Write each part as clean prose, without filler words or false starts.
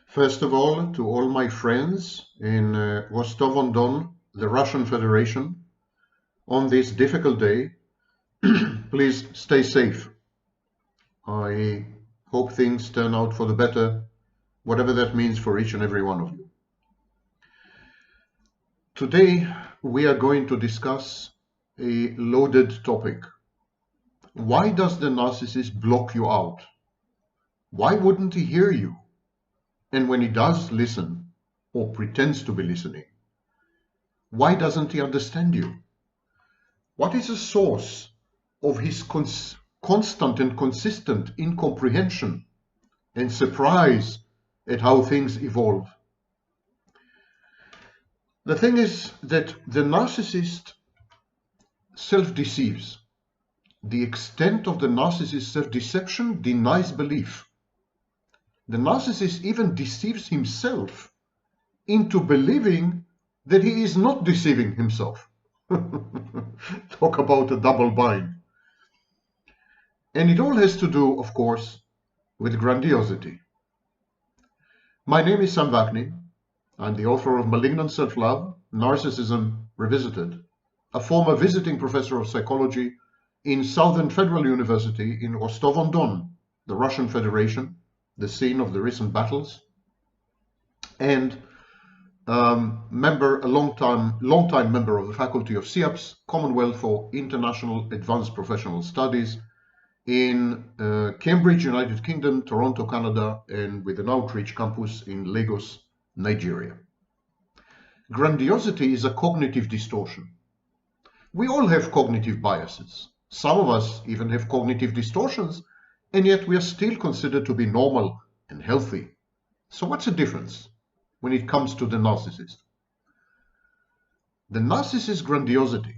First of all, to all my friends in Rostov-on-Don, the Russian Federation, on this difficult day, please stay safe. I hope things turn out for the better, whatever that means for each and every one of you. Today, we are going to discuss a loaded topic. Why does the narcissist block you out? Why wouldn't he hear you? And when he does listen, or pretends to be listening, why doesn't he understand you? What is the source of his constant and consistent incomprehension and surprise at how things evolve? The thing is that the narcissist self-deceives. The extent of the narcissist's self-deception denies belief. The narcissist even deceives himself into believing that he is not deceiving himself. Talk about a double bind. And it all has to do, of course, with grandiosity. My name is Vaknin. I'm the author of Malignant Self-Love, Narcissism Revisited, a former visiting professor of psychology in Southern Federal University in Rostov-on-Don, the Russian Federation, the scene of the recent battles, and a long-time member of the faculty of CIAPS, Commonwealth for International Advanced Professional Studies, in Cambridge, United Kingdom, Toronto, Canada, and with an outreach campus in Lagos, Nigeria. Grandiosity is a cognitive distortion. We all have cognitive biases. Some of us even have cognitive distortions, and yet we are still considered to be normal and healthy. So what's the difference when it comes to the narcissist? The narcissist's grandiosity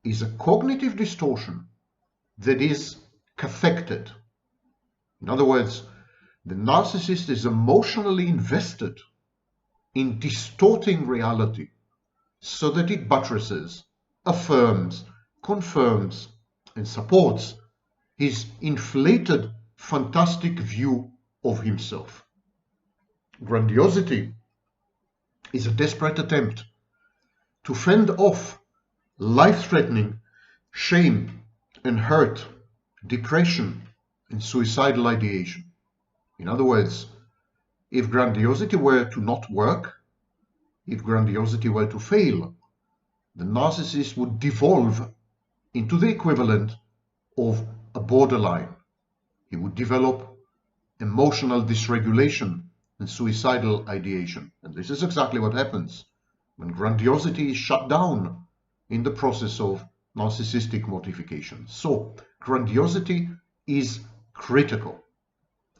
is a cognitive distortion that is cathected. In other words, the narcissist is emotionally invested in distorting reality so that it buttresses, affirms, confirms, and supports his inflated, fantastic view of himself. Grandiosity is a desperate attempt to fend off life-threatening shame and hurt, depression, and suicidal ideation. In other words, if grandiosity were to not work, if grandiosity were to fail, the narcissist would devolve into the equivalent of a borderline. He would develop emotional dysregulation and suicidal ideation. And this is exactly what happens when grandiosity is shut down in the process of narcissistic mortification. So, grandiosity is critical,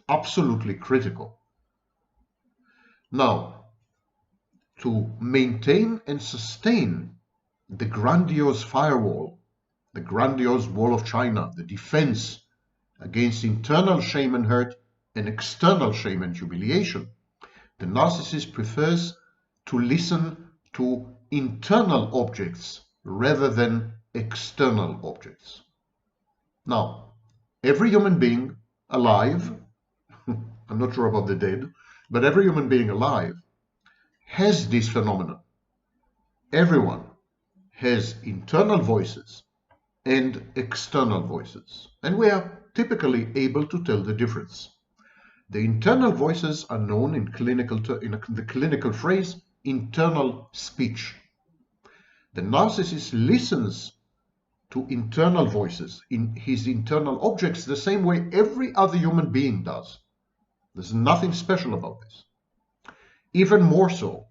absolutely critical. Now, to maintain and sustain the grandiose firewall, the grandiose wall of China, the defense against internal shame and hurt and external shame and humiliation, the narcissist prefers to listen to internal objects rather than external objects. Now, every human being alive, I'm not sure about the dead, but every human being alive has this phenomenon. Everyone has internal voices and external voices, and we are typically able to tell the difference. The internal voices are known in the clinical phrase internal speech. The narcissist listens to internal voices in his internal objects the same way every other human being does. There's nothing special about this. Even more so,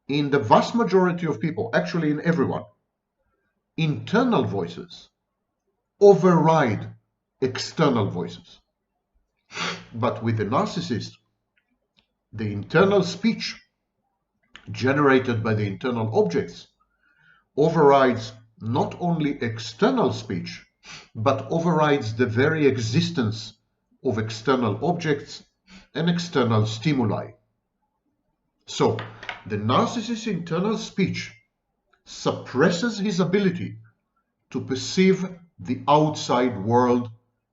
in the vast majority of people, actually in everyone, internal voices override external voices. But with the narcissist, the internal speech generated by the internal objects overrides not only external speech, but overrides the very existence of external objects and external stimuli. So, the narcissist's internal speech suppresses his ability to perceive the outside world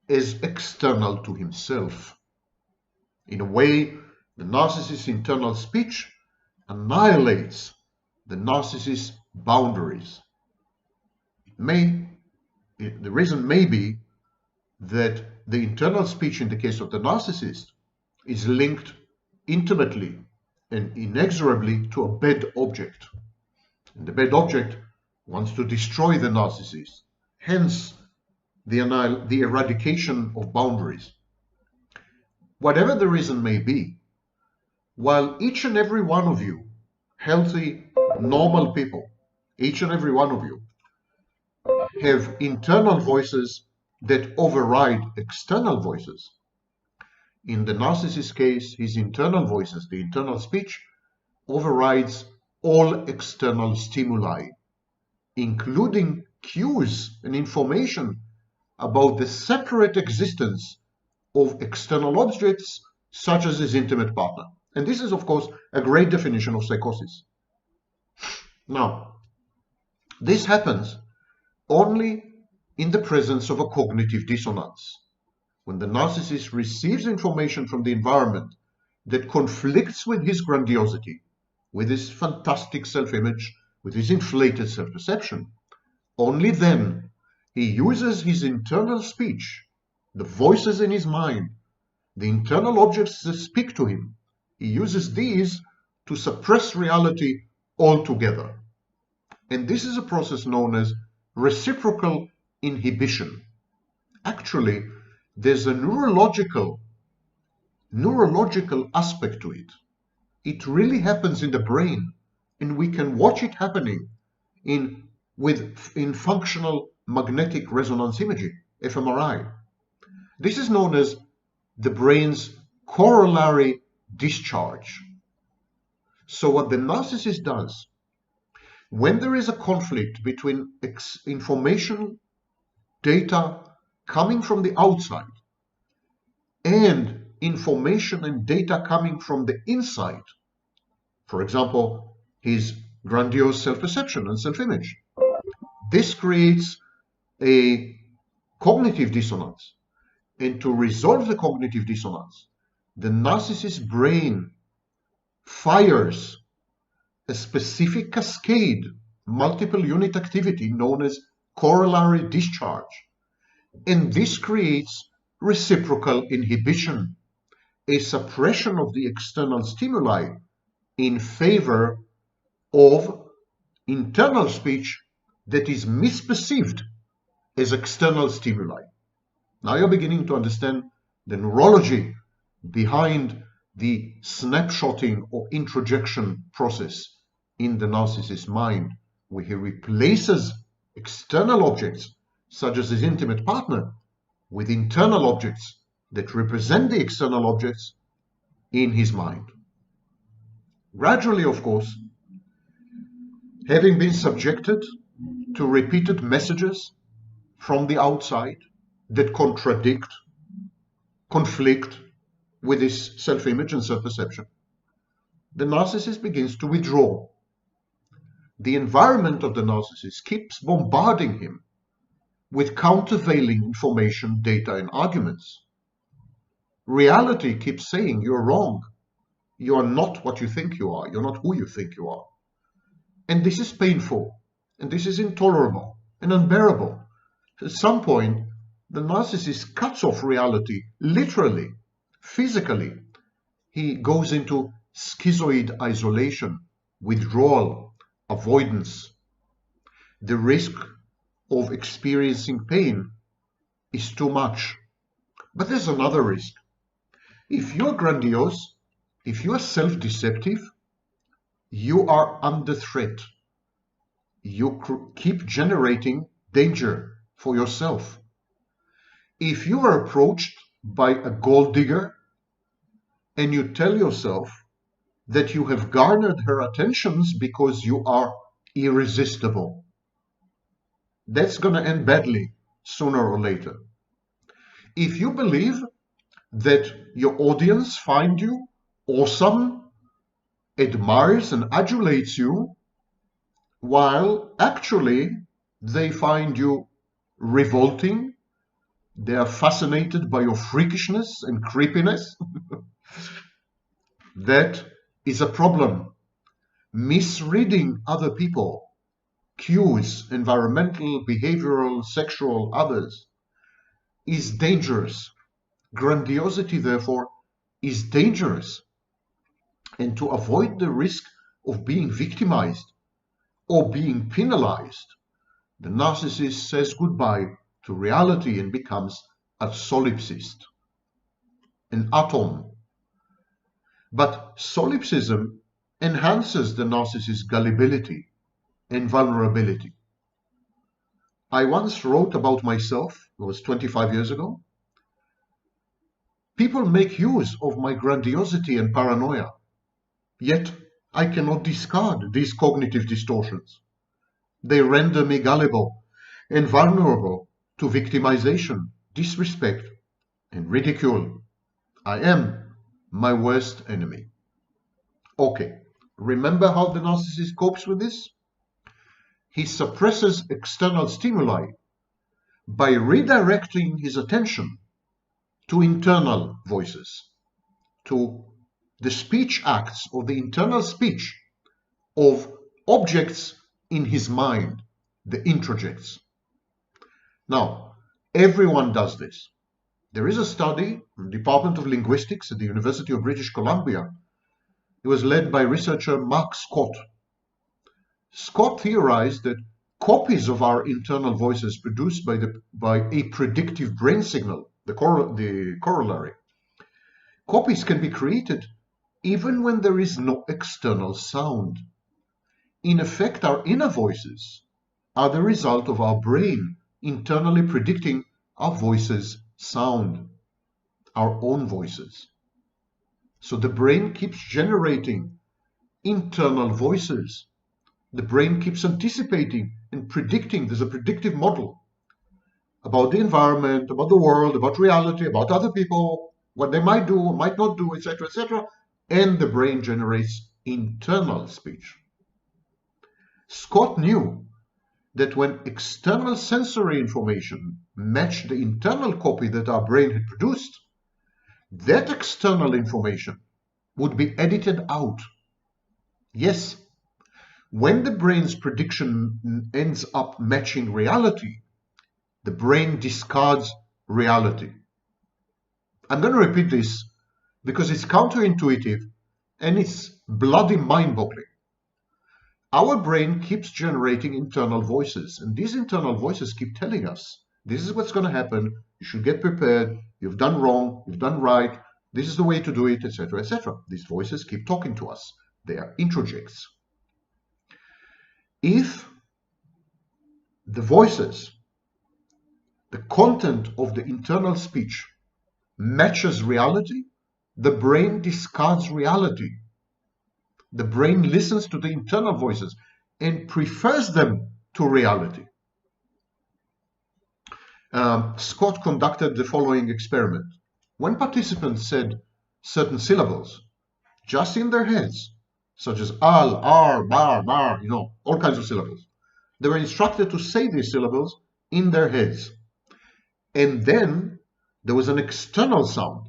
as external to himself. In a way, The narcissist's internal speech annihilates the narcissist's boundaries. The reason may be that the internal speech in the case of the narcissist is linked intimately and inexorably to a bad object. And the bad object wants to destroy the narcissist, hence the eradication of boundaries. Whatever the reason may be, while each and every one of you, healthy, normal people, each and every one of you, have internal voices that override external voices. In the narcissist's case, his internal voices, the internal speech, overrides all external stimuli, including cues and information about the separate existence of external objects, such as his intimate partner. And this is, of course, a great definition of psychosis. Now, this happens only in the presence of a cognitive dissonance. When the narcissist receives information from the environment that conflicts with his grandiosity, with his fantastic self-image, with his inflated self-perception, only then he uses his internal speech, the voices in his mind, the internal objects that speak to him. He uses these to suppress reality altogether. And this is a process known as reciprocal inhibition. Actually, there's a neurological aspect to it. It really happens in the brain, and we can watch it happening in functional magnetic resonance imaging, fMRI. This is known as the brain's corollary discharge. So what the narcissist does, when there is a conflict between information, data coming from the outside and information and data coming from the inside, for example, his grandiose self-perception and self-image, this creates a cognitive dissonance. And to resolve the cognitive dissonance, the narcissist's brain fires a specific cascade, multiple unit activity known as corollary discharge. And this creates reciprocal inhibition, a suppression of the external stimuli in favor of internal speech that is misperceived as external stimuli. Now you're beginning to understand the neurology behind the snapshotting or introjection process in the narcissist's mind, where he replaces external objects, such as his intimate partner, with internal objects that represent the external objects in his mind. Gradually, of course, having been subjected to repeated messages from the outside that contradict, conflict with his self-image and self-perception, the narcissist begins to withdraw. The environment of the narcissist keeps bombarding him with countervailing information, data, and arguments. Reality keeps saying, you're wrong. You are not what you think you are. You're not who you think you are. And this is painful, and this is intolerable and unbearable. At some point, the narcissist cuts off reality, literally, physically. He goes into schizoid isolation, withdrawal, avoidance. The risk of experiencing pain is too much. But there's another risk. If you're grandiose, if you are self-deceptive, you are under threat. You keep generating danger for yourself. If you are approached by a gold digger and you tell yourself that you have garnered her attentions because you are irresistible, that's going to end badly sooner or later. If you believe that your audience find you awesome, admires and adulates you, while actually they find you revolting, they are fascinated by your freakishness and creepiness, That is a problem. Misreading other people, cues, environmental, behavioral, sexual, others, is dangerous. Grandiosity, therefore, is dangerous. And to avoid the risk of being victimized or being penalized, the narcissist says goodbye to reality and becomes a solipsist, an atom. But solipsism enhances the narcissist's gullibility and vulnerability. I once wrote about myself, it was 25 years ago. People make use of my grandiosity and paranoia, yet I cannot discard these cognitive distortions. They render me gullible and vulnerable to victimization, disrespect, and ridicule. I am my worst enemy. Okay, remember how the narcissist copes with this? He suppresses external stimuli by redirecting his attention to internal voices, to the speech acts or the internal speech of objects in his mind, the introjects. Now, everyone does this. There is a study in the Department of Linguistics at the University of British Columbia. It was led by researcher Mark Scott. Scott theorized that copies of our internal voices produced by a predictive brain signal, the corollary, copies can be created even when there is no external sound. In effect, our inner voices are the result of our brain internally predicting our voices' sound, our own voices. So the brain keeps generating internal voices. The brain keeps anticipating and predicting. There's a predictive model about the environment, about the world, about reality, about other people, what they might do or might not do, etc., etc. And the brain generates internal speech. Scott knew that when external sensory information matched the internal copy that our brain had produced, that external information would be edited out. Yes, when the brain's prediction ends up matching reality, the brain discards reality. I'm going to repeat this because it's counterintuitive and it's bloody mind-boggling. Our brain keeps generating internal voices, and these internal voices keep telling us, this is what's going to happen, you should get prepared, you've done wrong, you've done right, this is the way to do it, etc., etc. These voices keep talking to us. They are introjects. If the voices, the content of the internal speech matches reality, the brain discards reality. The brain listens to the internal voices and prefers them to reality. Scott conducted the following experiment. When participants said certain syllables just in their heads, such as al, ar, bar, bar, all kinds of syllables, they were instructed to say these syllables in their heads. And then there was an external sound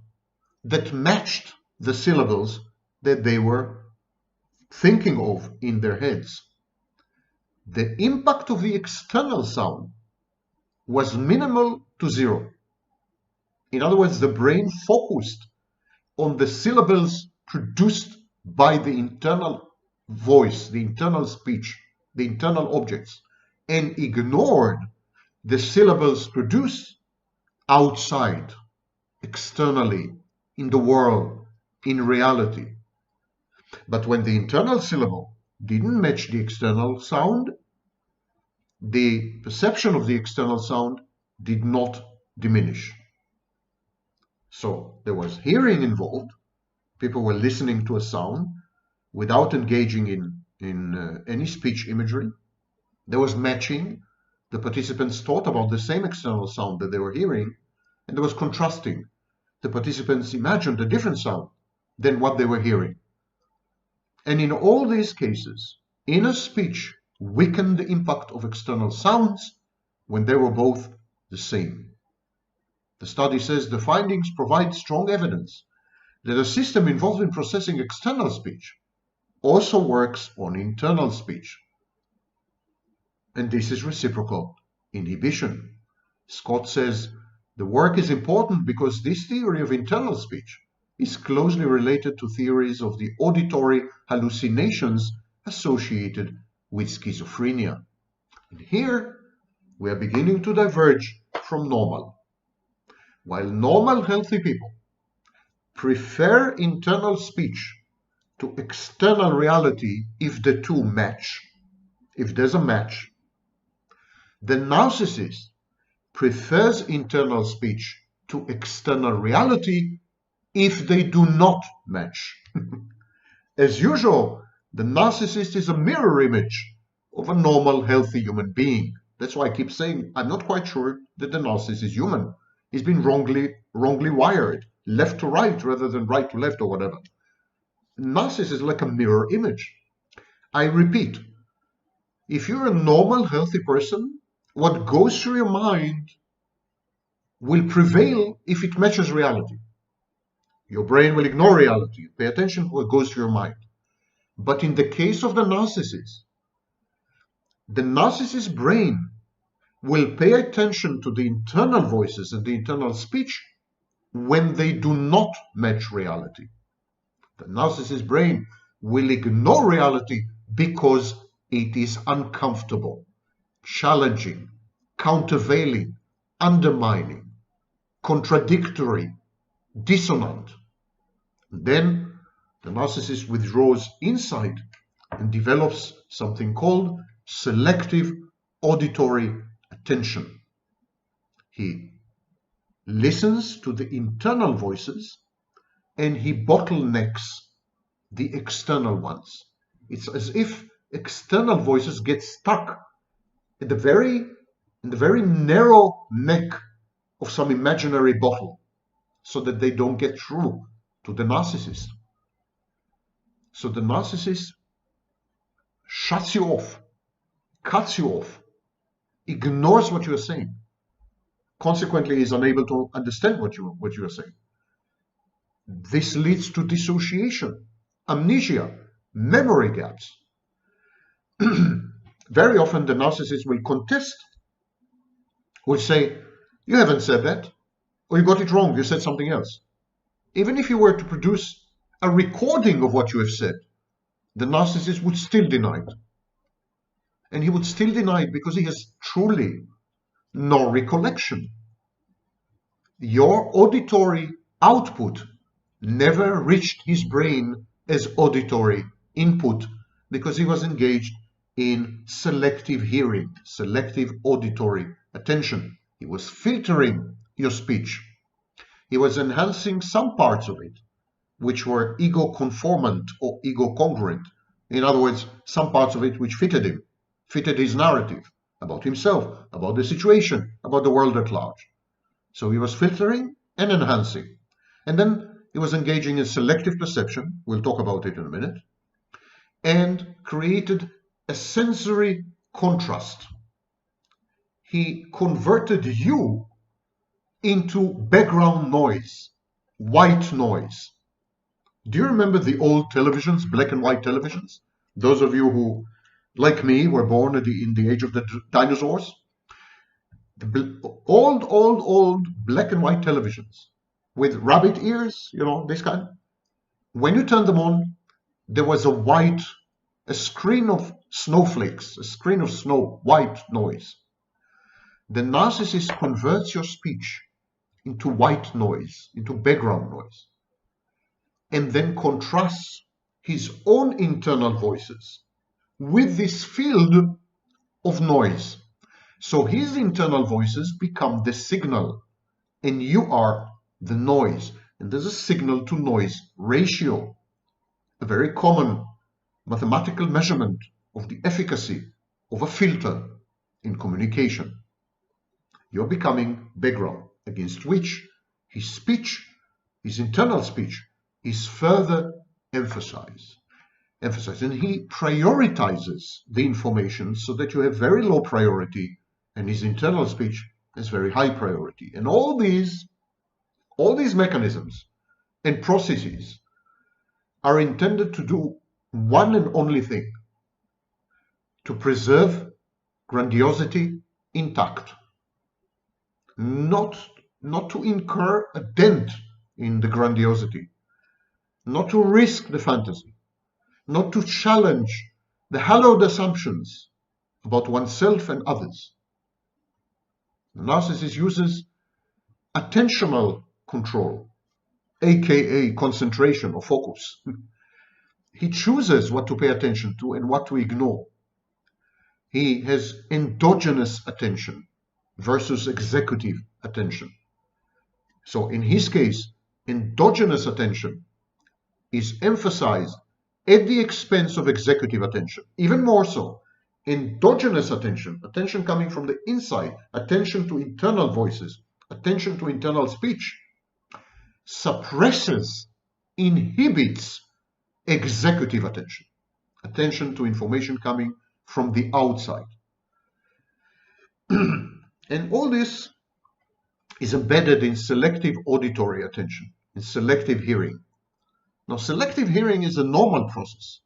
that matched the syllables that they were thinking of in their heads. The impact of the external sound was minimal to zero. In other words, the brain focused on the syllables produced by the internal voice, the internal speech, the internal objects, and ignored the syllables produced outside, externally, in the world, in reality. But when the internal syllable didn't match the external sound, the perception of the external sound did not diminish. So there was hearing involved. People were listening to a sound without engaging in any speech imagery. There was matching. The participants thought about the same external sound that they were hearing, and there was contrasting. The participants imagined a different sound than what they were hearing. And in all these cases, inner speech weakened the impact of external sounds when they were both the same. The study says the findings provide strong evidence that a system involved in processing external speech also works on internal speech. And this is reciprocal inhibition. Scott says the work is important because this theory of internal speech is closely related to theories of the auditory hallucinations associated with schizophrenia. And here we are beginning to diverge from normal. While normal, healthy people prefer internal speech to external reality if the two match, if there's a match, the narcissist prefers internal speech to external reality if they do not match. As usual, the narcissist is a mirror image of a normal, healthy human being. That's why I keep saying I'm not quite sure that the narcissist is human. He's been wrongly wired, left to right rather than right to left or whatever. Narcissist is like a mirror image. I repeat, if you're a normal, healthy person, what goes through your mind will prevail if it matches reality. Your brain will ignore reality. Pay attention to what goes through your mind. But in the case of the narcissist's brain will pay attention to the internal voices and the internal speech when they do not match reality. The narcissist's brain will ignore reality because it is uncomfortable, challenging, countervailing, undermining, contradictory, dissonant. Then the narcissist withdraws inside and develops something called selective auditory attention. He listens to the internal voices and he bottlenecks the external ones. It's as if external voices get stuck in the very narrow neck of some imaginary bottle so that they don't get through to the narcissist. So the narcissist shuts you off, cuts you off, ignores what you are saying. Consequently, he is unable to understand what you are saying. This leads to dissociation, amnesia, memory gaps. Very often the narcissist will contest, will say, you haven't said that, or you got it wrong, you said something else. Even if you were to produce a recording of what you have said, the narcissist would still deny it. And he would still deny it because he has truly no recollection. Your auditory output never reached his brain as auditory input because he was engaged in selective hearing, selective auditory attention. He was filtering your speech. He was enhancing some parts of it, which were ego-conformant or ego-congruent. In other words, some parts of it which fitted him, fitted his narrative about himself, about the situation, about the world at large. So he was filtering and enhancing. And then he was engaging in selective perception, we'll talk about it in a minute, and created a sensory contrast. He converted you into background noise, white noise. Do you remember the old televisions, black and white televisions? Those of you who, like me, were born in the age of the dinosaurs? The old black and white televisions with rabbit ears, you know, this kind. When you turned them on, there was a screen of snowflakes, a screen of snow, white noise. The narcissist converts your speech into white noise, into background noise, and then contrasts his own internal voices with this field of noise. So his internal voices become the signal, and you are the noise. And there's a signal to noise ratio, a very common mathematical measurement of the efficacy of a filter in communication. You're becoming background against which his speech, his internal speech, is further emphasized. And he prioritizes the information so that you have very low priority and his internal speech has very high priority. And all these mechanisms and processes are intended to do one and only thing: to preserve grandiosity intact, not to incur a dent in the grandiosity, not to risk the fantasy, not to challenge the hallowed assumptions about oneself and others. The narcissist uses attentional control, aka concentration or focus. He chooses what to pay attention to and what to ignore. He has endogenous attention versus executive attention. So in his case, endogenous attention is emphasized at the expense of executive attention. Even more so, endogenous attention, attention coming from the inside, attention to internal voices, attention to internal speech, suppresses, inhibits executive attention, attention to information coming from the outside. And all this is embedded in selective auditory attention, in selective hearing. Now, selective hearing is a normal process.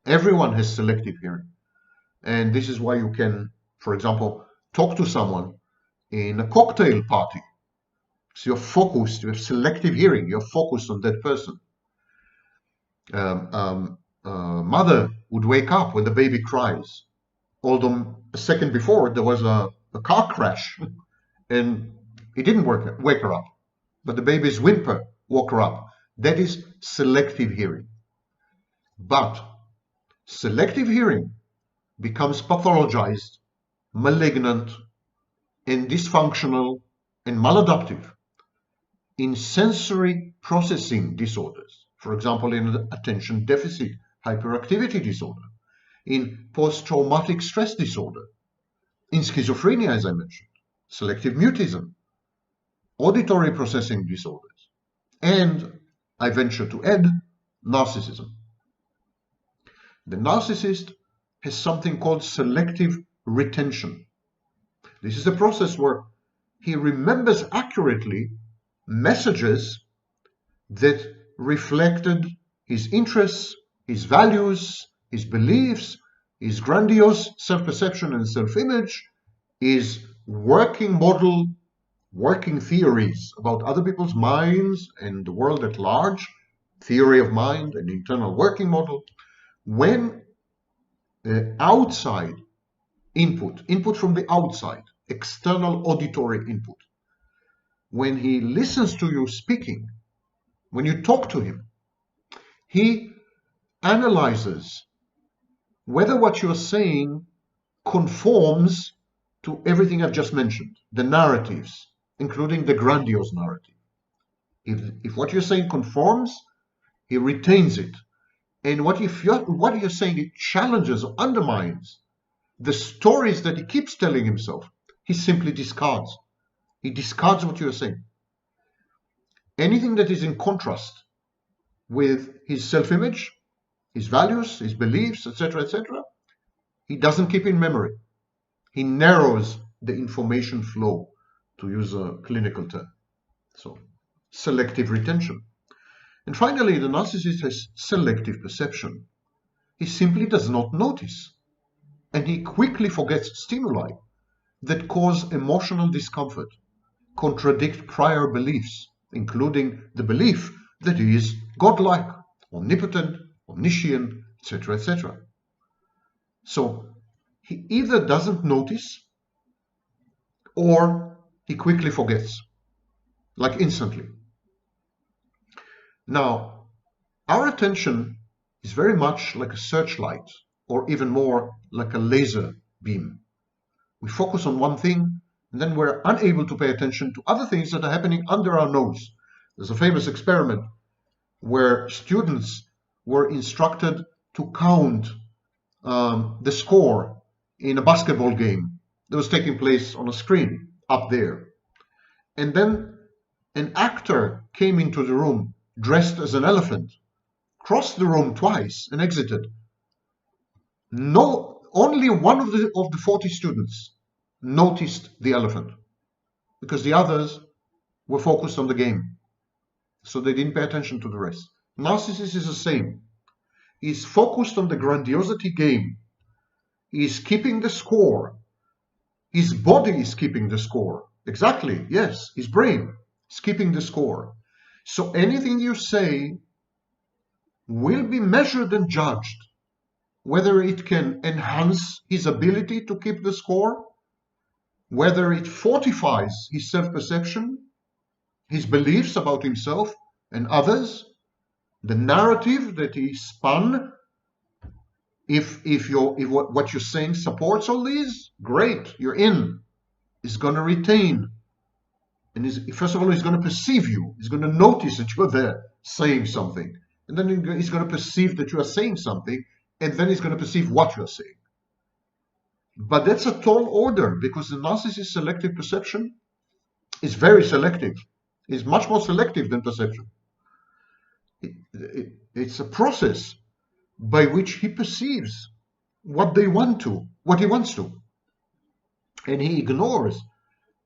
Everyone has selective hearing. And this is why you can, for example, talk to someone in a cocktail party. So you're focused, you have selective hearing, you're focused on that person. Mother would wake up when the baby cries, although a second before there was a car crash and it didn't wake her up, but the baby's whimper woke her up. That is selective hearing. But selective hearing becomes pathologized, malignant, and dysfunctional and maladaptive in sensory processing disorders. For example, in attention deficit hyperactivity disorder, in post-traumatic stress disorder, in schizophrenia, as I mentioned, selective mutism, auditory processing disorders, and I venture to add, narcissism. The narcissist has something called selective retention. This is a process where he remembers accurately messages that reflected his interests, his values, his beliefs, his grandiose self-perception and self-image, his working model, working theories about other people's minds and the world at large, theory of mind and internal working model. When outside input from the outside, external auditory input, when he listens to you speaking, when you talk to him, he analyzes whether what you're saying conforms to everything I've just mentioned, the narratives, including the grandiose narrative. If what you're saying conforms, he retains it. And what you're saying, it challenges or undermines the stories that he keeps telling himself, he simply discards. He discards what you're saying. Anything that is in contrast with his self-image, his values, his beliefs, etc., he doesn't keep in memory. He narrows the information flow, to use a clinical term. So, selective retention. And finally, the narcissist has selective perception. He simply does not notice, and he quickly forgets stimuli that cause emotional discomfort, contradict prior beliefs, including the belief that he is godlike, omnipotent, omniscient, etc. So he either doesn't notice or he quickly forgets, like instantly. Now, our attention is very much like a searchlight, or even more like a laser beam. We focus on one thing, and then we're unable to pay attention to other things that are happening under our nose. There's a famous experiment where students were instructed to count the score in a basketball game that was taking place on a screen up there. And then an actor came into the room dressed as an elephant, crossed the room twice and exited. Only one of the 40 students noticed the elephant, because the others were focused on the game. so they didn't pay attention to the rest. Narcissist is the same. He's focused on the grandiosity game. He's keeping the score. His body is keeping the score. Exactly, yes, his brain is keeping the score. So anything you say will be measured and judged, whether it can enhance his ability to keep the score, whether it fortifies his self-perception, his beliefs about himself and others, the narrative that he spun. If what you're saying supports all these, great, you're in. He's going to retain. And first of all, he's going to perceive you. He's going to notice that you're there saying something. And then he's going to perceive that you are saying something. And then he's going to perceive what you're saying. But that's a tall order, because the narcissist's selective perception is very selective. It's much more selective than perception. It's a process by which he perceives what he wants to. And he ignores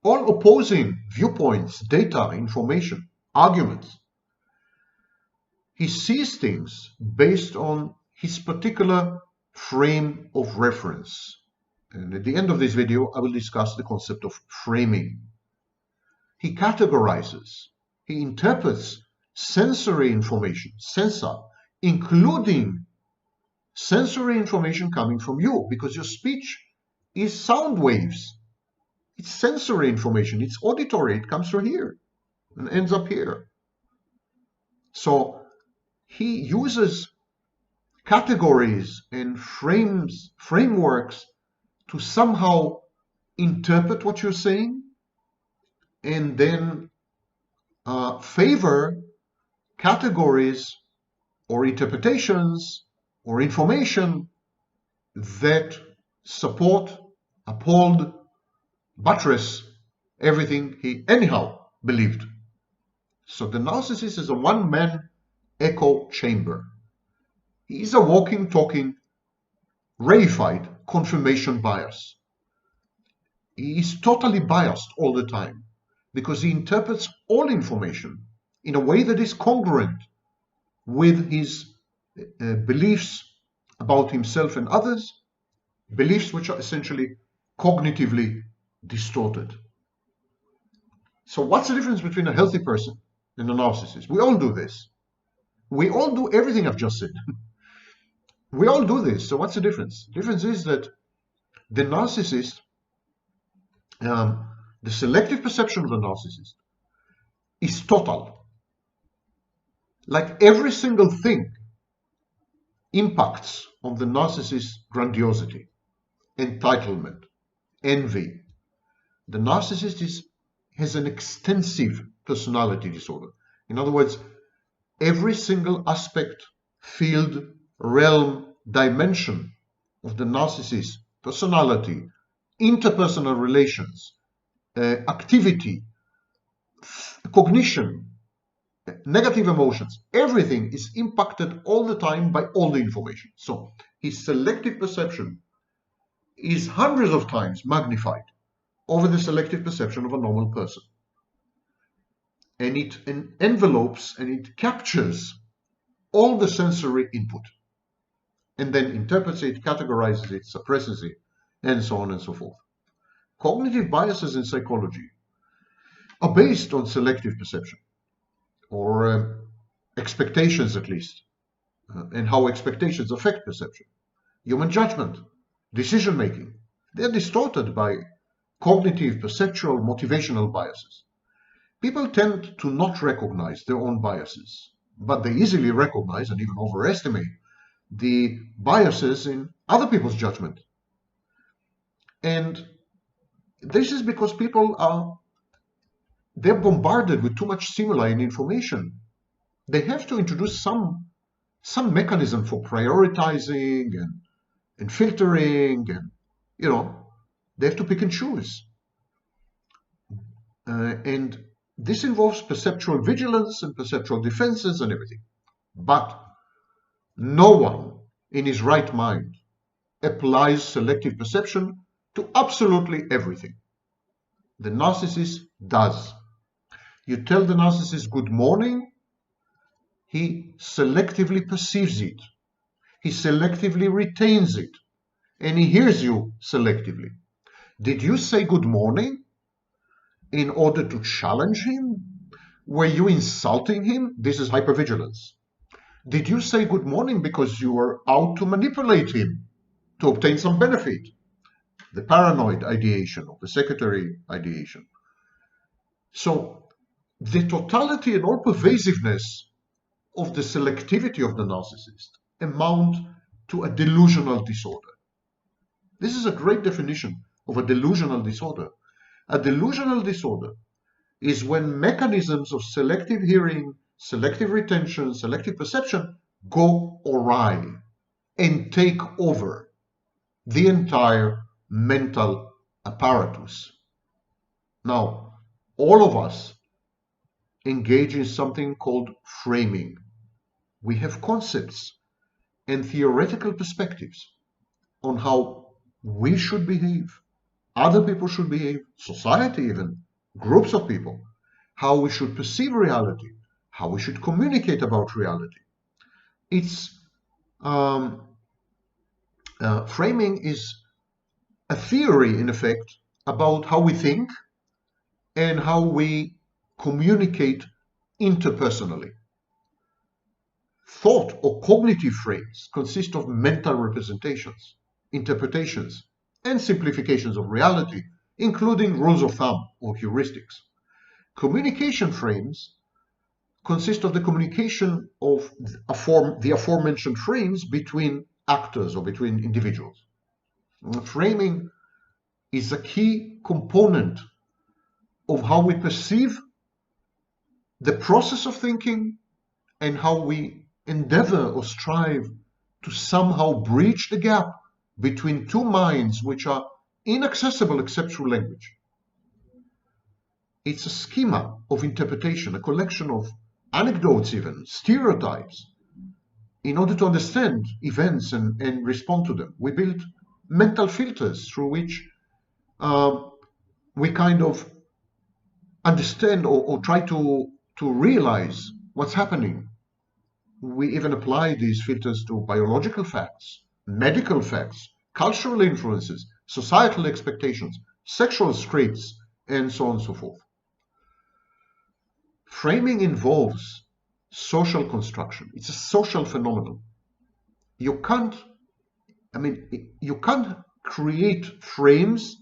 all opposing viewpoints, data, information, arguments. He sees things based on his particular frame of reference. And at the end of this video, I will discuss the concept of framing. He categorizes, he interprets sensory information, sensor, including sensory information coming from you, because your speech is sound waves. It's sensory information, it's auditory, it comes from here and ends up here. So he uses categories and frameworks to somehow interpret what you're saying and then favor categories or interpretations or information that support, uphold, buttress everything he anyhow believed. So the narcissist is a one-man echo chamber. He is a walking, talking, reified confirmation bias. He is totally biased all the time because he interprets all information in a way that is congruent with his beliefs about himself and others, beliefs which are essentially cognitively distorted. So what's the difference between a healthy person and a narcissist? We all do this. We all do everything I've just said. We all do this. So what's the difference? The difference is that the narcissist, the selective perception of the narcissist is total. Like every single thing impacts on the narcissist's grandiosity, entitlement, envy. The narcissist has an extensive personality disorder. In other words, every single aspect, field, realm, dimension of the narcissist's personality, interpersonal relations, activity, cognition, negative emotions, everything is impacted all the time by all the information. So his selective perception is hundreds of times magnified over the selective perception of a normal person. And it envelopes and it captures all the sensory input and then interprets it, categorizes it, suppresses it, and so on and so forth. Cognitive biases in psychology are based on selective perception, or expectations at least, and how expectations affect perception. Human judgment, decision making, they're distorted by cognitive, perceptual, motivational biases. People tend to not recognize their own biases, but they easily recognize and even overestimate the biases in other people's judgment. And this is because they're bombarded with too much stimuli and information. They have to introduce some mechanism for prioritizing and filtering, and they have to pick and choose. And this involves perceptual vigilance and perceptual defenses and everything. But no one in his right mind applies selective perception to absolutely everything. The narcissist does. You tell the narcissist good morning, he selectively perceives it, he selectively retains it, and he hears you selectively. Did you say good morning in order to challenge him? Were you insulting him? This is hypervigilance. Did you say good morning because you were out to manipulate him to obtain some benefit? The paranoid ideation or the secondary ideation. So the totality and all pervasiveness of the selectivity of the narcissist amount to a delusional disorder. This is a great definition of a delusional disorder. A delusional disorder is when mechanisms of selective hearing, selective retention, selective perception go awry and take over the entire mental apparatus. Now, all of us engage in something called framing. We have concepts and theoretical perspectives on how we should behave, other people should behave, society even, groups of people, how we should perceive reality, how we should communicate about reality. It's framing is a theory, in effect, about how we think and how we communicate interpersonally. Thought or cognitive frames consist of mental representations, interpretations, and simplifications of reality, including rules of thumb or heuristics. Communication frames consist of the communication of the aforementioned frames between actors or between individuals. Framing is a key component of how we perceive the process of thinking and how we endeavor or strive to somehow bridge the gap between two minds which are inaccessible except through language. It's a schema of interpretation, a collection of anecdotes even, stereotypes, in order to understand events and respond to them. We build mental filters through which we kind of understand or try to realize what's happening. We even apply these filters to biological facts, medical facts, cultural influences, societal expectations, sexual scripts, and so on and so forth. Framing involves social construction. It's a social phenomenon. You can't create frames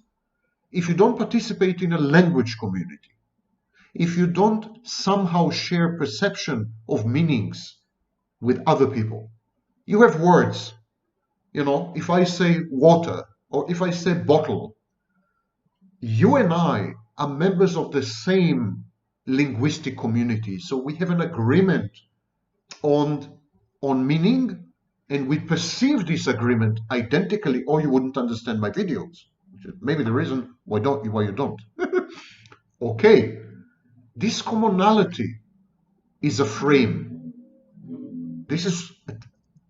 if you don't participate in a language community, if you don't somehow share perception of meanings with other people. You have words. If I say water or if I say bottle, you and I are members of the same linguistic community. So we have an agreement on meaning, and we perceive this agreement identically, or you wouldn't understand my videos. Which is maybe the reason why you don't. Okay, this commonality is a frame. This is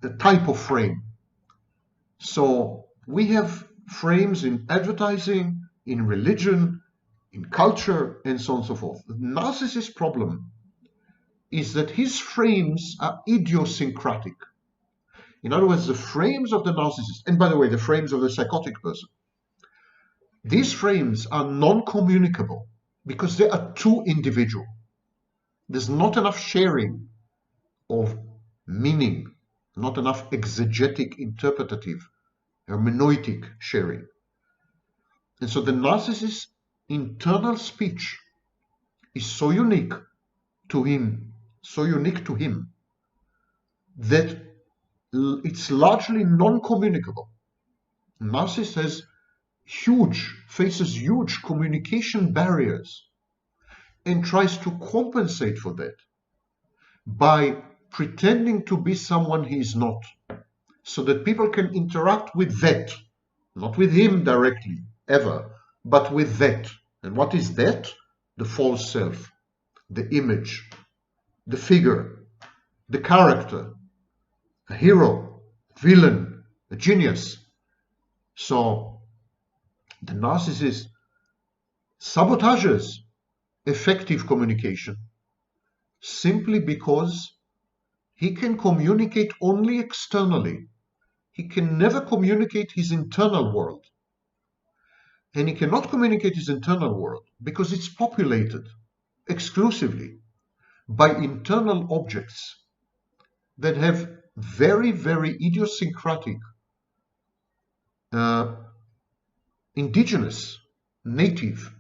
a type of frame. So we have frames in advertising, in religion, in culture, and so on and so forth. The narcissist's problem is that his frames are idiosyncratic. In other words, the frames of the narcissist, and by the way, the frames of the psychotic person, these frames are non-communicable because they are too individual. There's not enough sharing of meaning, not enough exegetic, interpretative, hermeneutic sharing. And so the narcissist's internal speech is so unique to him, that it's largely non-communicable. Narcissist faces huge communication barriers and tries to compensate for that by pretending to be someone he is not, so that people can interact with that, not with him directly, ever, but with that. And what is that? The false self, the image, the figure, the character, a hero, villain, a genius. So the narcissist sabotages effective communication simply because He can communicate only externally. He can never communicate his internal world. And he cannot communicate his internal world because it's populated exclusively by internal objects that have very, very idiosyncratic, indigenous, native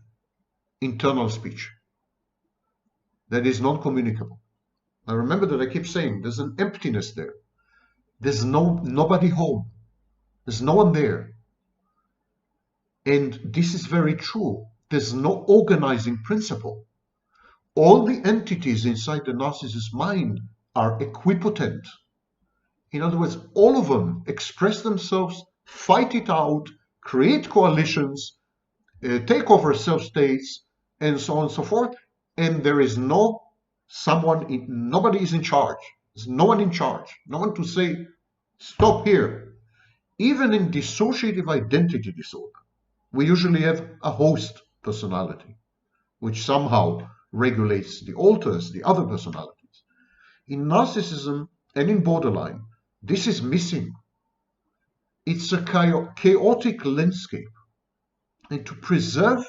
internal speech that is non-communicable. Now remember that I keep saying there's an emptiness there. There's nobody home. There's no one there. And this is very true. There's no organizing principle. All the entities inside the narcissist's mind are equipotent. In other words, all of them express themselves, fight it out, create coalitions, take over self-states, and so on and so forth. And there is nobody is in charge. There's no one in charge. No one to say, stop here. Even in dissociative identity disorder, we usually have a host personality, which somehow regulates the alters, the other personalities. In narcissism and in borderline, this is missing. It's a chaotic landscape. And to preserve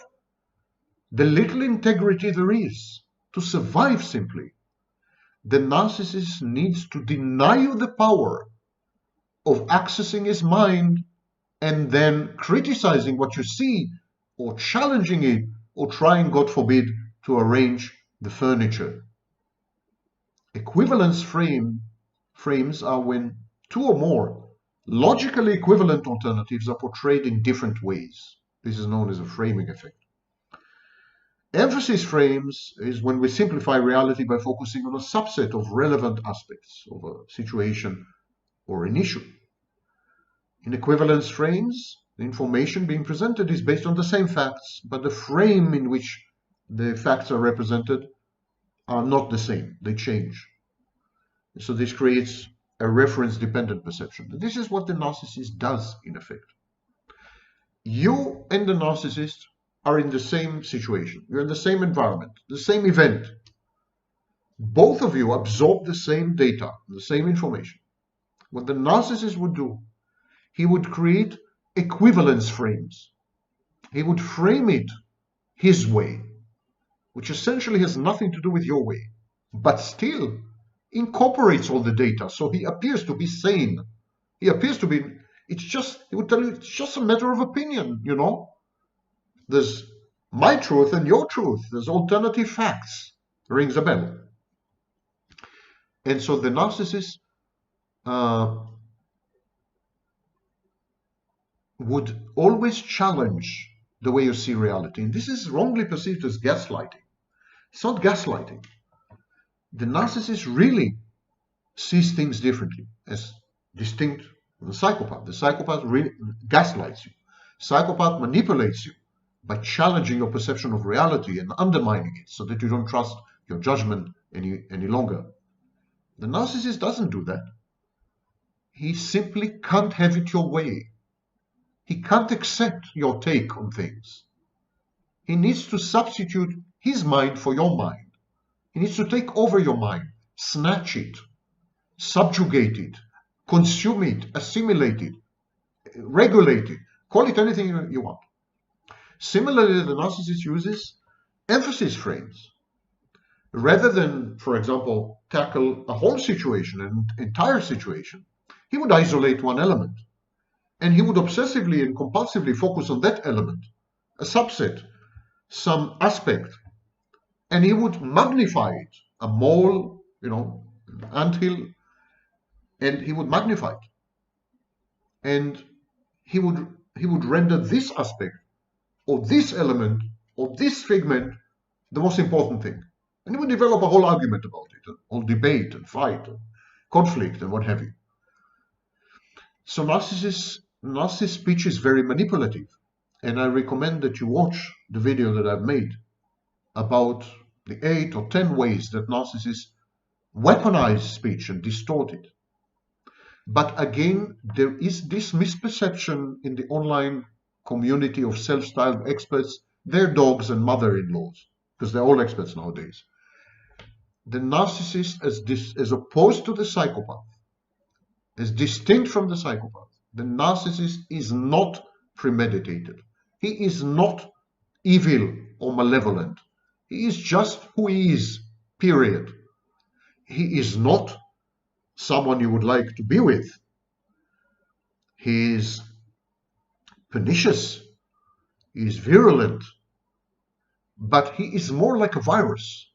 the little integrity there is, to survive simply, the narcissist needs to deny you the power of accessing his mind and then criticizing what you see or challenging it or trying, God forbid, to arrange the furniture. Equivalence frames are when two or more logically equivalent alternatives are portrayed in different ways. This is known as a framing effect. Emphasis frames is when we simplify reality by focusing on a subset of relevant aspects of a situation or an issue. In equivalence frames, the information being presented is based on the same facts, but the frame in which the facts are represented are not the same. They change. So this creates a reference-dependent perception. This is what the narcissist does, in effect. You and the narcissist are in the same situation. You're in the same environment, the same event. Both of you absorb the same data, the same information. What the narcissist would do, he would create equivalence frames. He would frame it his way, which essentially has nothing to do with your way, but still incorporates all the data. So he appears to be sane. He appears to be, he would tell you, it's just a matter of opinion, you know. There's my truth and your truth. There's alternative facts. Rings a bell. And so the narcissist would always challenge the way you see reality. And this is wrongly perceived as gaslighting. It's not gaslighting. The narcissist really sees things differently, as distinct from the psychopath. The psychopath really gaslights you. Psychopath manipulates you by challenging your perception of reality and undermining it so that you don't trust your judgment any longer. The narcissist doesn't do that. He simply can't have it your way. He can't accept your take on things. He needs to substitute his mind for your mind. He needs to take over your mind, snatch it, subjugate it, consume it, assimilate it, regulate it, call it anything you want. Similarly, the narcissist uses emphasis frames. Rather than, for example, tackle a whole situation, an entire situation, he would isolate one element. And he would obsessively and compulsively focus on that element, a subset, some aspect. And he would magnify it, a mole, you know, an anthill, and he would magnify it. And he would render this aspect, or this element, or this figment, the most important thing. And he would develop a whole argument about it, a whole debate and fight, and conflict, and what have you. So narcissist speech is very manipulative. And I recommend that you watch the video that I've made about the 8 or 10 ways that narcissists weaponize speech and distort it. But again, there is this misperception in the online community of self-styled experts. They're dogs and mother-in-laws, because they're all experts nowadays. the narcissist, as opposed to the psychopath, as distinct from the psychopath, the narcissist is not premeditated. He is not evil or malevolent. He is just who he is, period. He is not someone you would like to be with. He is pernicious. He is virulent. But he is more like a virus.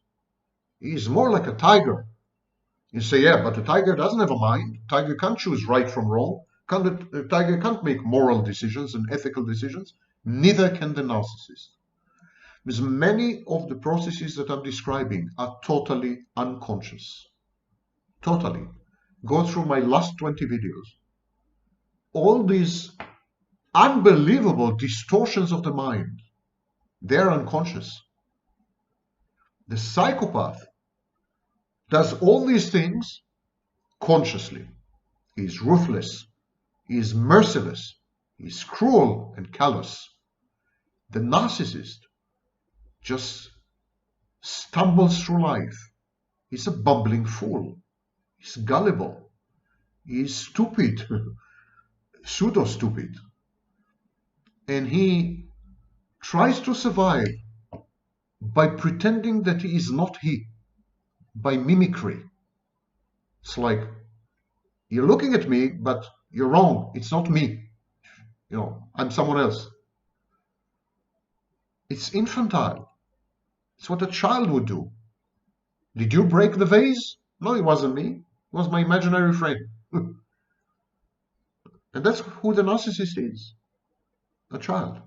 He is more like a tiger. You say, yeah, but the tiger doesn't have a mind. The tiger can't choose right from wrong. The tiger can't make moral decisions and ethical decisions. Neither can the narcissist. Because many of the processes that I'm describing are totally unconscious. Totally. Go through my last 20 videos. All these unbelievable distortions of the mind, they're unconscious. The psychopath does all these things consciously. He is ruthless. He is merciless. He is cruel and callous. The narcissist just stumbles through life. He's a bumbling fool. He's gullible. He's stupid, pseudo-stupid. And he tries to survive by pretending that he is not he, by mimicry. It's like, you're looking at me, but you're wrong. It's not me. You know, I'm someone else. It's infantile. It's what a child would do. Did you break the vase? No, it wasn't me. It was my imaginary friend. And that's who the narcissist is. A child.